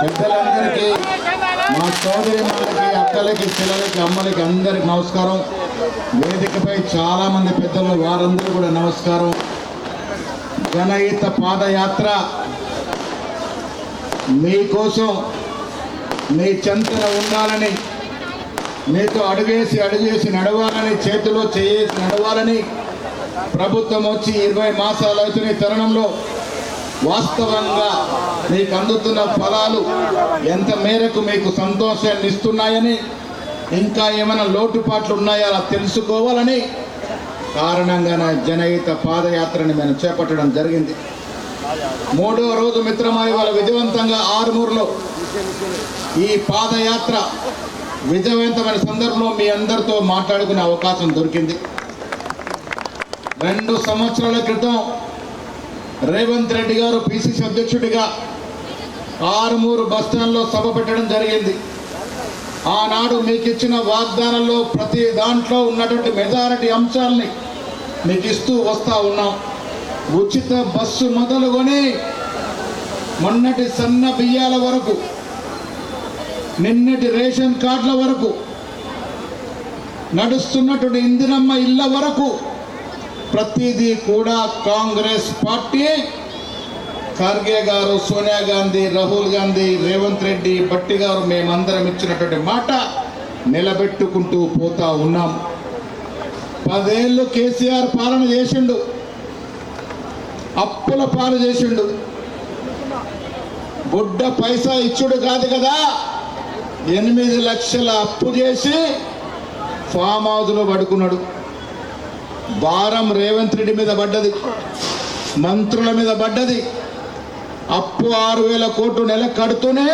పెద్దలందరికీ, మా సోదరి మనకి, అక్కలకి, పిల్లలకి, అమ్మలకి అందరికి నమస్కారం. వేదికపై చాలా మంది పెద్దలు, వారందరూ కూడా నమస్కారం. జనహిత పాదయాత్ర మీకోసం, మీ చెంతన ఉండాలని, మీతో అడుగేసి నడవాలని, చేతిలో చేసి నడవాలని ప్రభుత్వం వచ్చి 20 మాసాలు అవుతున్న తరుణంలో వాస్తవంగా మీకు అందుతున్న ఫలాలు ఎంత మేరకు మీకు సంతోషాన్ని ఇస్తున్నాయని, ఇంకా ఏమైనా లోటుపాట్లు ఉన్నాయో అలా తెలుసుకోవాలని కారణంగా నా జనహిత పాదయాత్రని మేము చేపట్టడం జరిగింది. 3వ రోజు మిత్రమా ఇవాళ విజయవంతంగా ఆరుమూరులో ఈ పాదయాత్ర విజయవంతమైన సందర్భంలో మీ అందరితో మాట్లాడుకునే అవకాశం దొరికింది. 2 సంవత్సరాల క్రితం రేవంత్ రెడ్డి గారు పిసిసి అధ్యక్షుడిగా ఆరుమూరు బస్టాండ్లో సభ పెట్టడం జరిగింది. ఆనాడు మీకు ఇచ్చిన వాగ్దానంలో ప్రతి దాంట్లో ఉన్నటువంటి మెజారిటీ అంశాలని మీకు ఇస్తూ వస్తూ ఉన్నాం. ఉచిత బస్సు మొదలుకొని మొన్నటి సన్న బియ్యాల వరకు, నిన్నటి రేషన్ కార్డుల వరకు, నడుస్తున్నటువంటి ఇందిరమ్మ ఇళ్ల వరకు ప్రతిదీ కూడా కాంగ్రెస్ పార్టీ, ఖర్గే గారు, సోనియా గాంధీ, రాహుల్ గాంధీ, రేవంత్ రెడ్డి, భట్టి గారు మేమందరం ఇచ్చినటువంటి మాట నిలబెట్టుకుంటూ పోతా ఉన్నాం. 10 ఏళ్ళు కేసీఆర్ పాలన చేసిండు, అప్పుల పాలు చేసిండు. బుడ్డ పైసా ఇచ్చుడు కాదు కదా, 8 లక్షల అప్పు చేసి ఫామ్ హౌస్లో పడుకున్నాడు. భారం రేవంత్ రెడ్డి మీద పడ్డది, మంత్రుల మీద పడ్డది. అప్పు 6,000 కోట్లు నెల కడుతూనే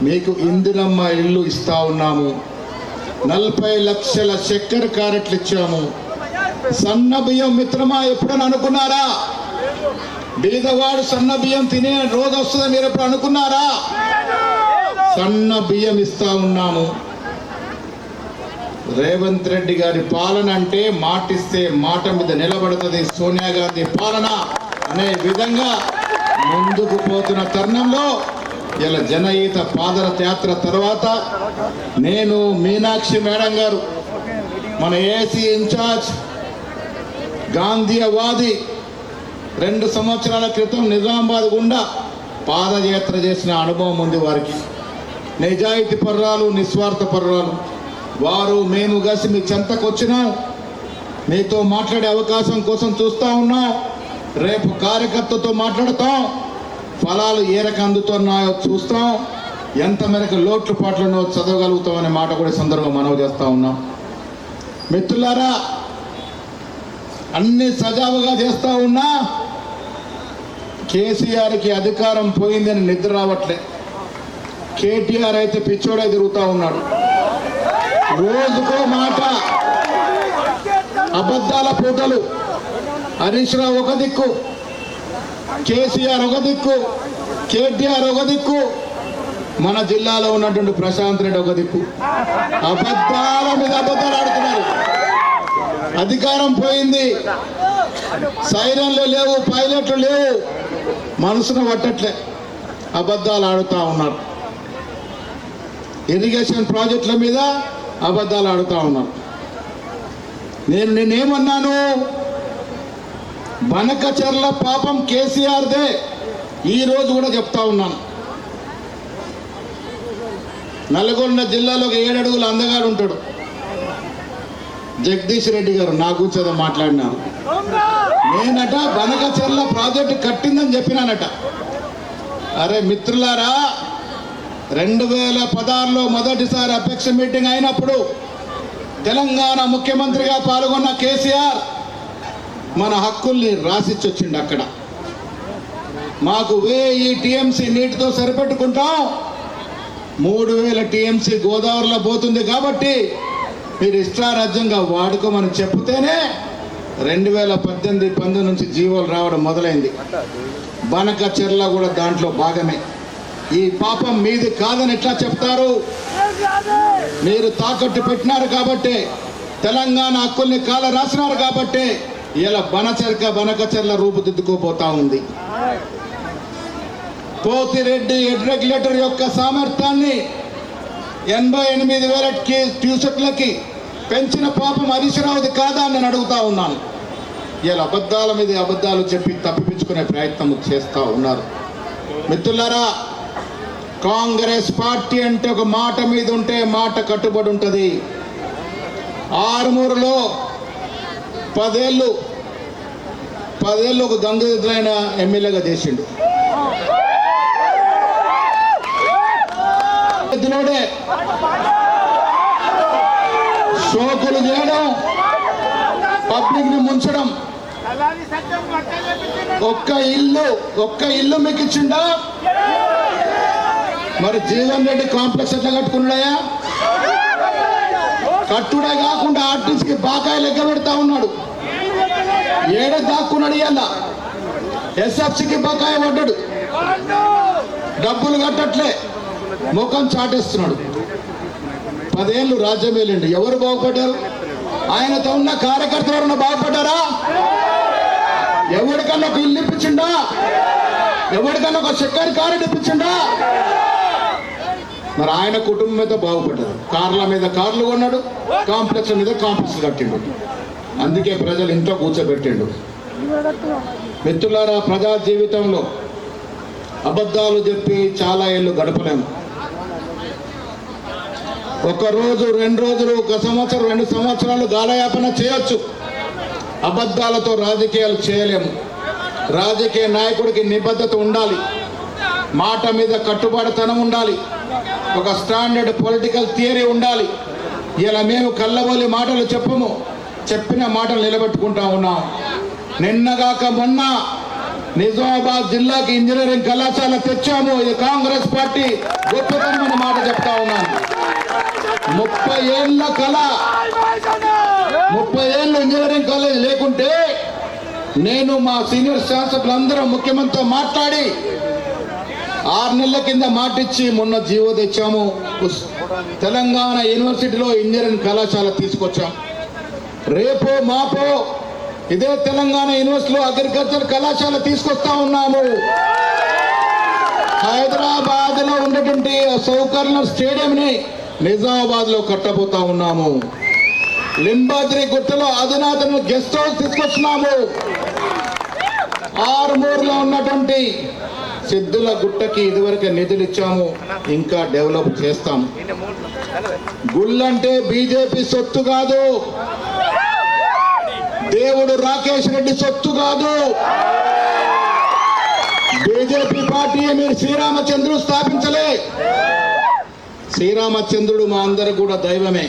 మీకు ఇందిరమ్మ ఇల్లు ఇస్తా ఉన్నాము. 40 లక్షల చక్కెర క్యారెట్లు ఇచ్చాము. సన్న బియ్యం మిత్రమా ఎప్పుడని అనుకున్నారా? బీదవాడు సన్న బియ్యం తినే రోజు వస్తుందని మీరు ఎప్పుడు అనుకున్నారా? సన్న బియ్యం ఇస్తా ఉన్నాము. రేవంత్ రెడ్డి గారి పాలన అంటే మాటిస్తే మాట మీద నిలబడుతుంది, సోనియా గాంధీ పాలన అనే విధంగా ముందుకు పోతున్న తరుణంలో ఇలా జనహిత పాదయాత్ర తర్వాత నేను, మీనాక్షి మేడం గారు, మన ఏసీ ఇన్ఛార్జ్, గాంధీవాది, 2 సంవత్సరాల క్రితం నిజామాబాద్ గుండా పాదయాత్ర చేసిన అనుభవం ఉంది వారికి. నిజాయితీ పర్రాలు, నిస్వార్థ పర్రాలు వారు. మేము కలిసి మీ చెంతకు వచ్చినాం, మీతో మాట్లాడే అవకాశం కోసం చూస్తూ ఉన్నాం. రేపు కార్యకర్తతో మాట్లాడతాం, ఫలాలు ఏ రకం అందుతున్నాయో చూస్తాం, ఎంత మేరకు లోట్లు పాటలను చదవగలుగుతాం అనే మాట కూడా సందర్భంగా మనవి చేస్తూ ఉన్నాం. మిత్రులారా, అన్ని సజావుగా చేస్తూ ఉన్నా కేసీఆర్కి అధికారం పోయిందని నిద్ర రావట్లే. కేటీఆర్ అయితే పిచ్చోడే తిరుగుతూ ఉన్నాడు. రోజుకో మాట, అబద్ధాల పూటలు. హరీష్ రావు ఒక దిక్కు, కేసీఆర్ ఒక దిక్కు, కేటీఆర్ ఒక దిక్కు, మన జిల్లాలో ఉన్నటువంటి ప్రశాంత్ రెడ్డి ఒక దిక్కు. అబద్ధాల మీద అబద్ధాలు ఆడుతున్నారు. అధికారం పోయింది, సైరన్లు లేవు, పైలట్లు లేవు, మనసును పట్టట్లే, అబద్ధాలు ఆడుతూ ఉన్నారు. ఇరిగేషన్ ప్రాజెక్టుల మీద అబద్ధాలు ఆడుతూ ఉన్నారు. నేనేమన్నాను? బనకచర్ల పాపం కేసీఆర్దే. ఈరోజు కూడా చెప్తా ఉన్నాను, నల్గొండ జిల్లాలో ఒక 7 అడుగుల అందగాడు ఉంటాడు, జగదీష్ రెడ్డి గారు. నా కూర్చోదో మాట్లాడినారు. నేనట బనకచర్ల ప్రాజెక్టు కట్టిందని చెప్పినానట. అరే మిత్రులారా, 2016లో మొదటిసారి అధ్యక్ష మీటింగ్ అయినప్పుడు తెలంగాణ ముఖ్యమంత్రిగా పాల్గొన్న కేసీఆర్ మన హక్కుల్ని రాసిచ్చొచ్చిండు. అక్కడ మాకు 1000 టీఎంసీ నీటితో సరిపెట్టుకుంటాం, 3000 టీఎంసీ గోదావరిలో పోతుంది కాబట్టి మీరు ఇష్టారాజ్యంగా వాడుకోమని చెప్తేనే 2018-19 నుంచి జీవోలు రావడం మొదలైంది. బనకచెర్ల కూడా దాంట్లో భాగమే. ఈ పాపం మీది కాదని ఎట్లా చెప్తారు? మీరు తాకట్టు పెట్టినారు కాబట్టి, తెలంగాణ హక్కుల్ని కాల రాసినారు కాబట్టి ఇలా బనకచెర్ల రూపుదిద్దుకోపోతా ఉంది. పోతిరెడ్డి హెడ్ రెగ్యులేటర్ యొక్క సామర్థ్యాన్ని 88,000 క్యూసెక్లకి పెంచిన పాపం హరీష్ రావుది కాదా అని నేను అడుగుతా ఉన్నాను. ఇలా అబద్ధాల మీద అబద్ధాలు చెప్పి తప్పిపించుకునే ప్రయత్నం చేస్తూ ఉన్నారు. మిత్రులారా, కాంగ్రెస్ పార్టీ అంటే ఒక మాట మీద ఉంటే మాట కట్టుబడి ఉంటుంది. ఆరుమూరులో 10 ఏళ్ళు ఒక గంగెద్దులైన ఎమ్మెల్యేగా చేసిండు. ఎద్దులోడే షోకులు చేయడం, పబ్లిక్ ని ముంచడం. ఒక్క ఇల్లు మీకు ఇచ్చిండా? మరి జీవన్ రెడ్డి కాంప్లెక్స్ ఎట్లా కట్టుకున్నాడయా? కట్టుడే కాకుండా ఆర్టీసీకి బాకాయలు ఎగ్గబెడతా ఉన్నాడు. ఏడ దాక్కున్నాడు. ఇవాళ ఎస్ఎఫ్సికి బకాయి పడ్డాడు, డబ్బులు కట్టట్లే, ముఖం చాటేస్తున్నాడు. 10 ఏళ్ళు రాజ్యం వెళ్ళిండు. ఎవరు బాగుపడ్డారు? ఆయనతో ఉన్న కార్యకర్తలు ఎవరన్నా బాగుపడ్డారా? ఎవరికన్నా ఒక ఇల్లు ఇప్పించిండా? ఎవరికన్నా ఒక చక్కెర కారు ఇప్పించిండా? మరి ఆయన కుటుంబం అయితే బాగుపడ్డారు. కార్ల మీద కార్లు కొన్నాడు, కాంప్లెక్స్ మీద కాంప్లెక్స్ కట్టిండు. అందుకే ప్రజలు ఇంట్లో కూర్చోబెట్టిండు. మిత్రులారా, ప్రజా జీవితంలో అబద్ధాలు చెప్పి చాలా ఏళ్ళు గడపలేము. ఒక రోజు, 2 రోజులు, 1 సంవత్సరం, 2 సంవత్సరాలు గాలయాపన చేయొచ్చు. అబద్ధాలతో రాజకీయాలు చేయలేము. రాజకీయ నాయకుడికి నిబద్ధత ఉండాలి, మాట మీద కట్టుబడితనం ఉండాలి, ఒక స్టాండర్డ్ పొలిటికల్ థియరీ ఉండాలి. ఇలా మేము కళ్ళబోలి మాటలు చెప్పము, చెప్పిన మాటలు నిలబెట్టుకుంటా ఉన్నాం. నిన్నగాక మొన్న నిజామాబాద్ జిల్లాకి ఇంజనీరింగ్ కళాశాల తెచ్చాము. ఇది కాంగ్రెస్ పార్టీ గొప్పతనమైన మాట చెప్తా ఉన్నాను. 30 ఏళ్ళ కళ, 30 ఏళ్ళు ఇంజనీరింగ్ కాలేజ్ లేకుంటే నేను మా సీనియర్ శాసకులందరం ముఖ్యమంత్రితో మాట్లాడి 6 నెలల కింద మాటిచ్చి మొన్న జీవో తెచ్చాము. తెలంగాణ యూనివర్సిటీలో ఇంజనీరింగ్ కళాశాల తీసుకొచ్చాం. రేపో మాపో ఇదే తెలంగాణ యూనివర్సిటీలో అగ్రికల్చర్ కళాశాల తీసుకొస్తా ఉన్నాము. హైదరాబాద్ లో ఉన్నటువంటి సౌకర్య స్టేడియంని నిజామాబాద్ లో కట్టబోతా ఉన్నాము. లింబాద్రి గుట్టలో అధునాతన గెస్ట్ హౌస్ తీసుకొచ్చినాము. ఆరుమూరులో ఉన్నటువంటి సిద్ధుల గుట్టకి ఇదివరకు నిధులు ఇచ్చాము, ఇంకా డెవలప్ చేస్తాం. గుళ్ళంటే బీజేపీ సొత్తు కాదు, దేవుడు రాకేష్ రెడ్డి సొత్తు కాదు. బీజేపీ పార్టీ మీరు శ్రీరామచంద్రుడు స్థాపించలే. శ్రీరామచంద్రుడు మా అందరు కూడా దైవమే.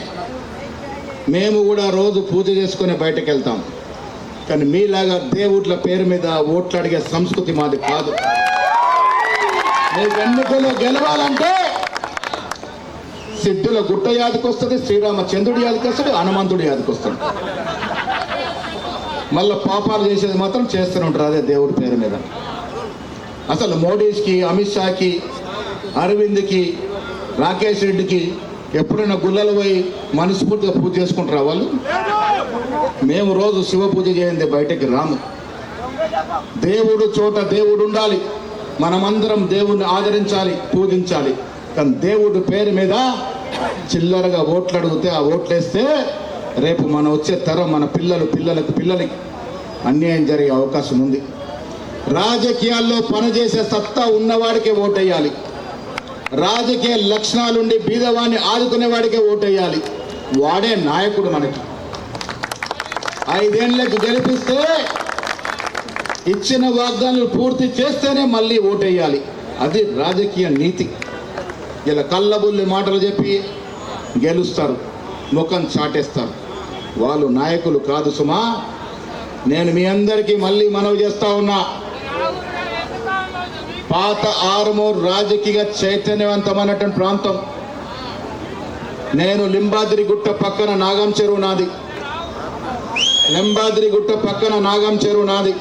మేము కూడా రోజు పూజ చేసుకుని బయటకు వెళ్తాం. కానీ మీలాగా దేవుళ్ళ పేరు మీద ఓట్లు అడిగే సంస్కృతి మాది కాదు. మీకు ఎన్నికల్లో గెలవాలంటే సిద్ధుల గుట్ట యాదికి వస్తుంది, శ్రీరామచంద్రుడి యాదికి వస్తాడు, హనుమంతుడి యాదికి వస్తాడు. మళ్ళీ పాపాలు చేసేది మాత్రం చేస్తూనే ఉంటారు అదే దేవుడి పేరు మీద. అసలు మోడీకి, అమిత్ షాకి, అరవింద్కి, రాకేష్ రెడ్డికి ఎప్పుడైనా గుళ్ళలు పోయి మనస్ఫూర్తిగా పూజ చేసుకుంటారా వాళ్ళు? మేము రోజు శివ పూజ చేయండి బయటకి రాము. దేవుడు చోట దేవుడు ఉండాలి. మనమందరం దేవుడిని ఆదరించాలి, పూజించాలి. కానీ దేవుడి పేరు మీద చిల్లరగా ఓట్లు అడిగితే ఆ ఓట్లు వేస్తే రేపు మనం వచ్చే తరం మన పిల్లలకి అన్యాయం జరిగే అవకాశం ఉంది. రాజకీయాల్లో పనిచేసే సత్తా ఉన్నవాడికే ఓటేయాలి. రాజకీయ లక్షణాలుండి బీదవాడిని ఆదుకునేవాడికే ఓటేయాలి. వాడే నాయకుడు. మనకి 5 ఏళ్ళకి గెలిపిస్తే ఇచ్చిన వాగ్దానాలు పూర్తి చేస్తేనే మళ్ళీ ఓటేయాలి. అది రాజకీయ నీతి. ఇలా కళ్ళబుల్లి మాటలు చెప్పి గెలుస్తారు, ముఖం చాటేస్తారు. వాళ్ళు నాయకులు కాదు సుమా. నేను మీ అందరికీ మళ్ళీ మనవి చేస్తా ఉన్నా, పాత ఆరుమూరు రాజకీయ చైతన్యవంతమైనటువంటి ప్రాంతం. నేను లింబాద్రి గుట్ట పక్కన నాగం చెరువు నాది. లింబాద్రి గుట్ట పక్కన నాగం చెరువు నాది.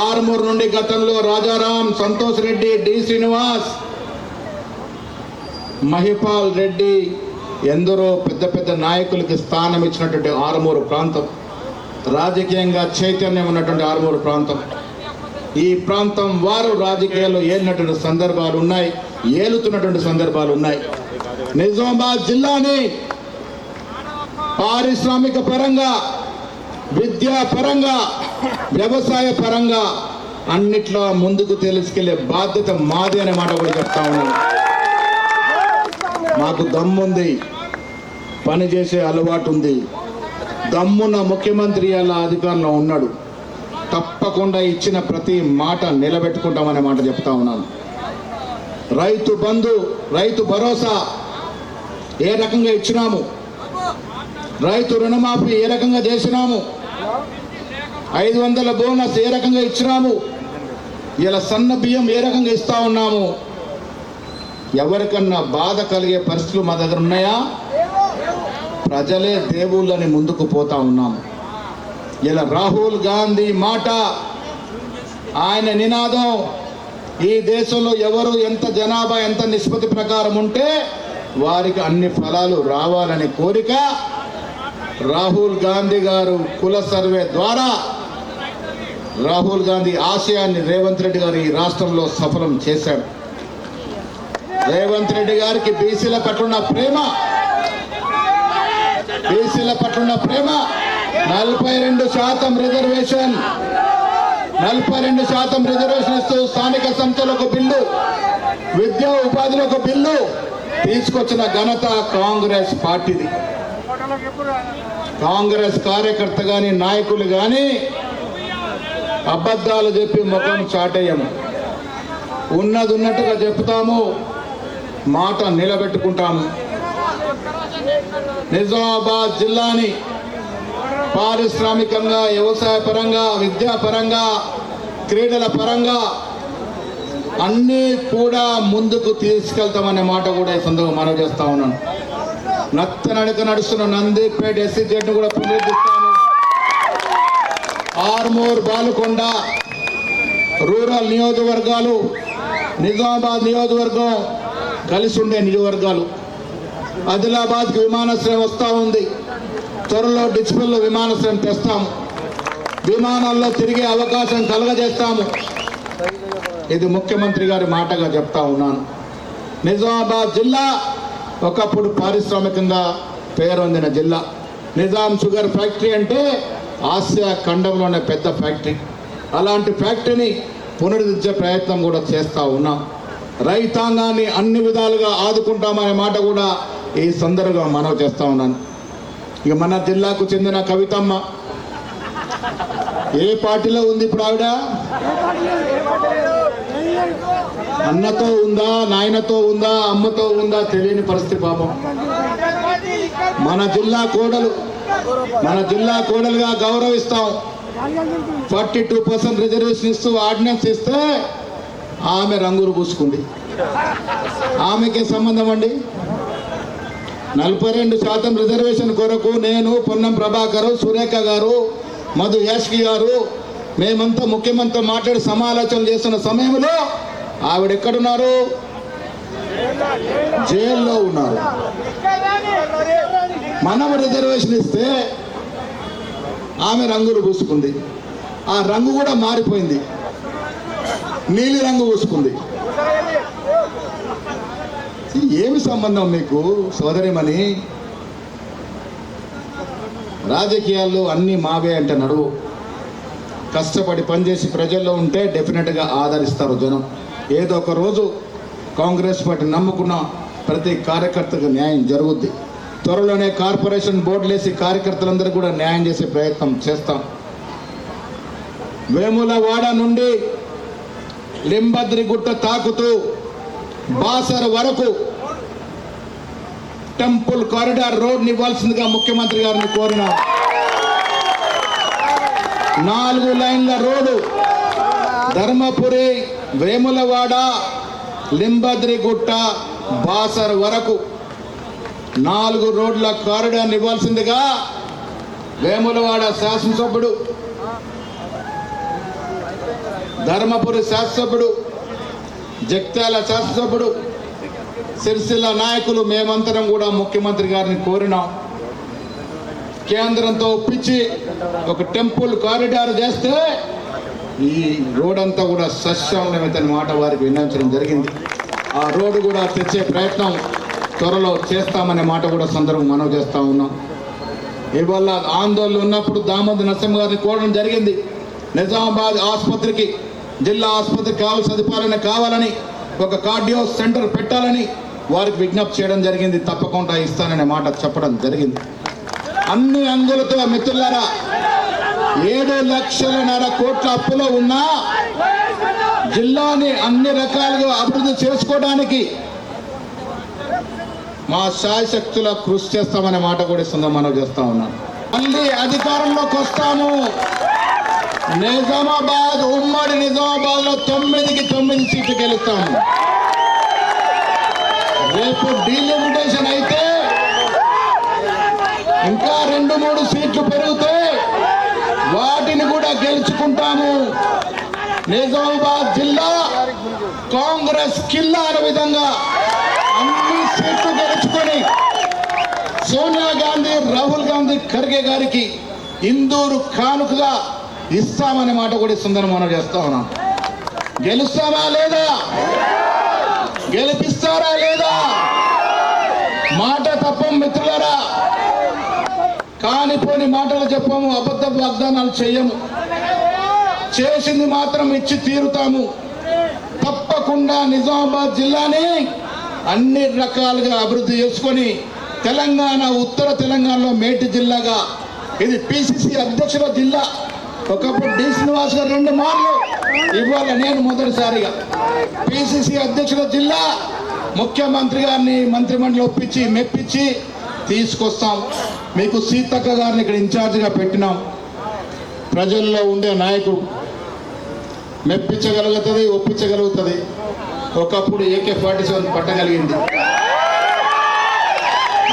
ఆరుమూరు నుండి గతంలో రాజారాం, సంతోష్ రెడ్డి, డి శ్రీనివాస్, మహిపాల్ రెడ్డి ఎందరో పెద్ద పెద్ద నాయకులకి స్థానం ఇచ్చినటువంటి ఆరుమూరు ప్రాంతం, రాజకీయంగా చైతన్యం ఉన్నటువంటి ఆరుమూరు ప్రాంతం. ఈ ప్రాంతం వారు రాజకీయాల్లో ఏలినటువంటి సందర్భాలు ఉన్నాయి, ఏలుతున్నటువంటి సందర్భాలు ఉన్నాయి. నిజామాబాద్ జిల్లాని పారిశ్రామిక పరంగా, విద్యా పరంగా, వ్యవసాయ పరంగా అన్నిట్లో ముందుకు తీసుకెళ్లే బాధ్యత మాది అనే మాట కూడా చెప్తా ఉన్నాను. మాకు దమ్ముంది, పనిచేసే అలవాటు ఉంది. దమ్మున్న ముఖ్యమంత్రి అలా అధికారంలో ఉన్నాడు. తప్పకుండా ఇచ్చిన ప్రతి మాట నిలబెట్టుకుంటామనే మాట చెప్తా ఉన్నాను. రైతు బంధు, రైతు భరోసా ఏ రకంగా ఇచ్చినాము, రైతు రుణమాఫీ ఏ రకంగా చేసినాము, 500 బోనస్ ఏ రకంగా ఇచ్చినాము, ఇలా సన్న బియ్యం ఏ రకంగా ఇస్తా ఉన్నాము. ఎవరికన్నా బాధ కలిగే పరిస్థితులు మా దగ్గర ఉన్నాయా? ప్రజలే దేవుళ్ళని ముందుకు పోతా ఉన్నాము. ఇలా రాహుల్ గాంధీ మాట, ఆయన నినాదం, ఈ దేశంలో ఎవరు ఎంత జనాభా ఎంత నిష్పత్తి ప్రకారం ఉంటే వారికి అన్ని ఫలాలు రావాలనే కోరిక రాహుల్ గాంధీ గారు కుల సర్వే ద్వారా రాహుల్ గాంధీ ఆశయాన్ని రేవంత్ రెడ్డి గారు ఈ రాష్ట్రంలో సఫలం చేశాడు. రేవంత్ రెడ్డి గారికి బీసీల పట్ల ప్రేమ, బీసీల పట్ల ప్రేమ, 42% రిజర్వేషన్, 42% రిజర్వేషన్ ఇస్తూ స్థానిక సంస్థలకు బిల్లు, విద్యా ఉపాధిలకు బిల్లు తీసుకొచ్చిన ఘనత కాంగ్రెస్ పార్టీది. కాంగ్రెస్ కార్యకర్త గాని, నాయకులు గాని అబద్ధాలు చెప్పి ముఖం చాటేయము. ఉన్నది ఉన్నట్టుగా చెప్తాము, మాట నిలబెట్టుకుంటాము. నిజామాబాద్ జిల్లాని పారిశ్రామికంగా, వ్యవసాయ పరంగా, విద్యా పరంగా, క్రీడల పరంగా అన్నీ కూడా ముందుకు తీసుకెళ్తామనే మాట కూడా ఈ సందర్భంగా మనవి చేస్తా ఉన్నాను. నడక నడుస్తున్న నందిపేట SEZ కూడా పునరుద్ధరిస్తాము. ఆర్మూర్, బాలుకొండ రూరల్ నియోజకవర్గాలు, నిజామాబాద్ నియోజకవర్గం కలిసి ఉండే నియోజకవర్గాలు. ఆదిలాబాద్కి విమానాశ్రయం వస్తూ ఉంది. త్వరలో డిస్ప్లేలో విమానాశ్రయం తెస్తాము. విమానాల్లో తిరిగే అవకాశం కలగజేస్తాము. ఇది ముఖ్యమంత్రి గారి మాటగా చెప్తా ఉన్నాను. నిజామాబాద్ జిల్లా ఒకప్పుడు పారిశ్రామికంగా పేరొందిన జిల్లా. నిజాం షుగర్ ఫ్యాక్టరీ అంటే ఆసియా ఖండంలోనే పెద్ద ఫ్యాక్టరీ. అలాంటి ఫ్యాక్టరీని పునరుద్ధరించే ప్రయత్నం కూడా చేస్తూ ఉన్నాం. రైతాంగాన్ని అన్ని విధాలుగా ఆదుకుంటామనే మాట కూడా ఈ సందర్భంగా మనవి చేస్తూ ఉన్నాను. ఇక మన జిల్లాకు చెందిన కవితమ్మ ఏ పార్టీలో ఉంది ఇప్పుడు? ఆవిడ అన్నతో ఉందా, నాయనతో ఉందా, అమ్మతో ఉందా తెలియని పరిస్థితి పాపం. మన జిల్లా కోడలు, మన జిల్లా కోడలుగా గౌరవిస్తాం. 42% రిజర్వేషన్ ఇస్తూ ఆర్డినెన్స్ ఇస్తే ఆమె రంగులు పూసుకుంది. ఆమెకే సంబంధం అండి. 42% రిజర్వేషన్ కొరకు నేను, పొన్నం ప్రభాకర్, సురేఖ గారు, మధు యాష్కి గారు మేమంతా ముఖ్యమంత్రితో మాట్లాడి సమాలోచనలు చేస్తున్న సమయంలో ఆవిడ ఎక్కడున్నారు? జైల్లో ఉన్నారు. మనం రిజర్వేషన్ ఇస్తే ఆమె రంగులు పూసుకుంది. ఆ రంగు కూడా మారిపోయింది, నీలి రంగు పూసుకుంది. ఏమి సంబంధం మీకు సోదరిమణి? రాజకీయాల్లో అన్నీ మావే అంటే నడువు. కష్టపడి పనిచేసి ప్రజల్లో ఉంటే డెఫినెట్గా ఆదరిస్తారు జనం. ఏదో ఒక రోజు కాంగ్రెస్ పార్టీ నమ్ముకున్న ప్రతి కార్యకర్తకు న్యాయం జరుగుద్ది. త్వరలోనే కార్పొరేషన్ బోర్డులేసి కార్యకర్తలందరూ కూడా న్యాయం చేసే ప్రయత్నం చేస్తాం. వేములవాడ నుండి లింబద్రిగుట్ట తాకుతూ బాసర్ వరకు టెంపుల్ కారిడార్ రోడ్ ఇవ్వాల్సిందిగా ముఖ్యమంత్రి గారిని కోరినాం. 4 లైన్ల రోడ్డు ధర్మపురి, వేములవాడ, లింబద్రిగుట్ట, బాసర్ వరకు 4 రోడ్ల కారిడార్ ఇవ్వాల్సిందిగా వేములవాడ శాసనసభ్యుడు, ధర్మపురి శాసనసభ్యుడు, జగిత్యాల శాసనసభ్యుడు, సిరిసిల్ల నాయకులు మేమంతరం కూడా ముఖ్యమంత్రి గారిని కోరినాం. కేంద్రంతో ఒప్పించి ఒక టెంపుల్ కారిడార్ చేస్తే ఈ రోడ్ అంతా కూడా సస్యమతని మాట వారికి విన్నవించడం జరిగింది. ఆ రోడ్డు కూడా తెచ్చే ప్రయత్నం త్వరలో చేస్తామనే మాట కూడా సందర్భం మనవి చేస్తూ ఉన్నాం. ఇవాళ ఆందోళన ఉన్నప్పుడు దామోదర నరసింహ గారిని కోరడం జరిగింది. నిజామాబాద్ ఆసుపత్రికి, జిల్లా ఆసుపత్రికి కావాల్సిన సదుపాయాలను కావాలని, ఒక కార్డియో సెంటర్ పెట్టాలని వారికి విజ్ఞప్తి చేయడం జరిగింది. తప్పకుండా ఇస్తాననే మాట చెప్పడం జరిగింది. అన్ని అంగులతో మిత్రులారా 7,00,000 కోట్ల అప్పులో ఉన్నా జిల్లాని అన్ని రకాలుగా అభివృద్ధి చేసుకోవడానికి మా శాయశక్తుల కృషి చేస్తామనే మాట కూడా ఇస్తుందో మనం చేస్తా ఉన్నాం. మళ్ళీ అధికారంలోకి వస్తాము. నిజామాబాద్, ఉమ్మడి నిజామాబాద్ లో 9కి 9 సీట్లు గెలుస్తాము. రేపు డీలిమిటేషన్ అయితే ఇంకా 2-3 సీట్లు పెరిగితే వాటిని కూడా గెలుచుకుంటాము. నిజామాబాద్ జిల్లా కాంగ్రెస్ కిల్లా అనే విధంగా అన్ని సీట్లు గెలుచుకొని సోనియా గాంధీ, రాహుల్ గాంధీ, ఖర్గే గారికి ఇందూరు కానుకగా ఇస్తామనే మాట కూడా ఇస్తుందని మనం చేస్తా ఉన్నాం. గెలుస్తామా లేదా? గెలిపిస్తారా లేదా? మాట తప్పం మిత్రులారా. కానిపోని మాటలు చెప్పము, అబద్ధ వాగ్దానాలు చేయము. చేసింది మాత్రం ఇచ్చి తీరుతాము. తప్పకుండా నిజామాబాద్ జిల్లాని అన్ని రకాలుగా అభివృద్ధి చేసుకొని తెలంగాణ, ఉత్తర తెలంగాణలో మేటి జిల్లాగా, ఇది పిసిసి అధ్యక్షుల జిల్లా. ఒకప్పుడు డి శ్రీనివాస్ గారు 2 మార్లు, ఇవాళ నేను మొదటిసారిగా పిసిసి అధ్యక్షుల జిల్లా. ముఖ్యమంత్రి గారిని మంత్రిమండలి ఒప్పించి మెప్పించి తీసుకొస్తాం. మీకు సీతక్క గారిని ఇక్కడ ఇన్ఛార్జిగా పెట్టినాం. ప్రజల్లో ఉండే నాయకుడు, మెప్పించగలుగుతుంది, ఒప్పించగలుగుతుంది. ఒకప్పుడు AK-47 పట్టగలిగింది.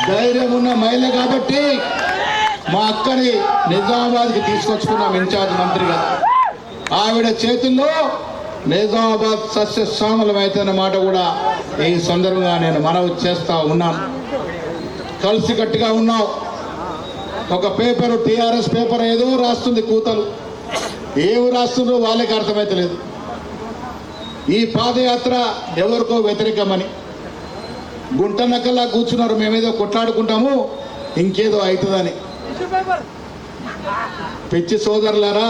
ధైర్యం ఉన్న మహిళ కాబట్టి మా అక్కని నిజామాబాద్కి తీసుకొచ్చుకున్నాం ఇన్ఛార్జ్ మంత్రిగా. ఆవిడ చేతుల్లో నిజామాబాద్ సస్యశ్యామలమైతే మాట కూడా ఈ సందర్భంగా నేను మనవి చేస్తా ఉన్నాను. కలిసికట్టుగా ఉన్నాం. ఒక పేపరు, TRS పేపర్ ఏదో రాస్తుంది కూతలు, ఏమి రాస్తుందో వాళ్ళకి అర్థమైతలేదు. ఈ పాదయాత్ర ఎవరికో వ్యతిరేకమని గుంటనక్కలా కూర్చున్నారు. మేమేదో కొట్లాడుకుంటాము, ఇంకేదో అవుతుందని. పిచ్చి సోదరులారా,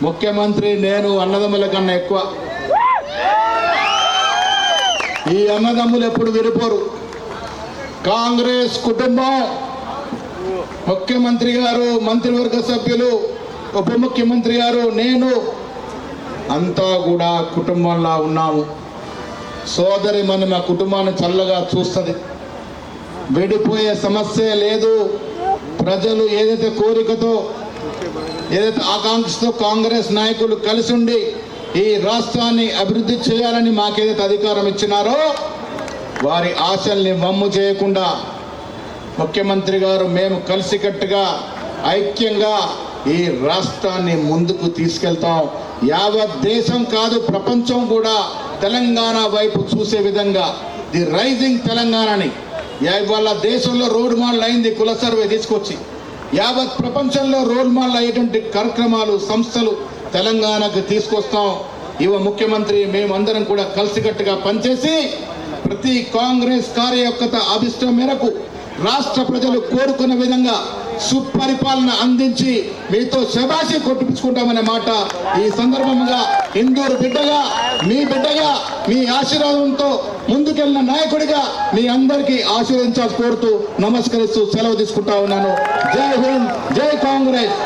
ముఖ్యమంత్రి నేను అన్నదమ్ముల కన్నా ఎక్కువ. ఈ అన్నదమ్ములు ఎప్పుడు విడిపోరు. కాంగ్రెస్ కుటుంబం, ముఖ్యమంత్రి గారు, మంత్రివర్గ సభ్యులు, ఉప ముఖ్యమంత్రి గారు, నేను అంతా కూడా కుటుంబంలా ఉన్నాము. సోదరి మన మా కుటుంబాన్ని చల్లగా చూస్తుంది. విడిపోయే సమస్య లేదు. ప్రజలు ఏదైతే కోరికతో, ఏదైతే ఆకాంక్షతో కాంగ్రెస్ నాయకులు కలిసి ఉండి ఈ రాష్ట్రాన్ని అభివృద్ధి చేయాలని మాకేదైతే అధికారం ఇచ్చినారో వారి ఆశల్ని వమ్ము చేయకుండా ముఖ్యమంత్రి గారు, మేము కలిసికట్టుగా ఐక్యంగా ఈ రాష్ట్రాన్ని ముందుకు తీసుకెళ్తాం. యావత్ దేశం కాదు, ప్రపంచం కూడా తెలంగాణ వైపు చూసే విధంగా ది రైజింగ్ తెలంగాణని ఇవాళ దేశంలో రోడ్ మోడల్ అయింది. కుల సర్వే తీసుకొచ్చి యావత్ ప్రపంచంలో రోడ్ మోడల్ అయ్యేటువంటి కార్యక్రమాలు, సంస్థలు తెలంగాణకు తీసుకొస్తాం. ముఖ్యమంత్రి మేమందరం కూడా కలిసికట్టుగా పనిచేసి ప్రతి కాంగ్రెస్ కార్యకర్త అభిష్టం మేరకు రాష్ట్ర ప్రజలు కోరుకున్న విధంగా సుపరిపాలన అందించి మీతో శబాషి కొట్టించుకుంటామనే మాట ఈ సందర్భంగా ఇందూరు బిడ్డగా, మీ బిడ్డగా, మీ ఆశీర్వాదంతో ముందుకెళ్ళిన నాయకుడిగా మీ అందరికీ ఆశీర్వదించాలని కోరుతూ నమస్కరిస్తూ సెలవు తీసుకుంటా ఉన్నాను. జై హింద్, జై కాంగ్రెస్.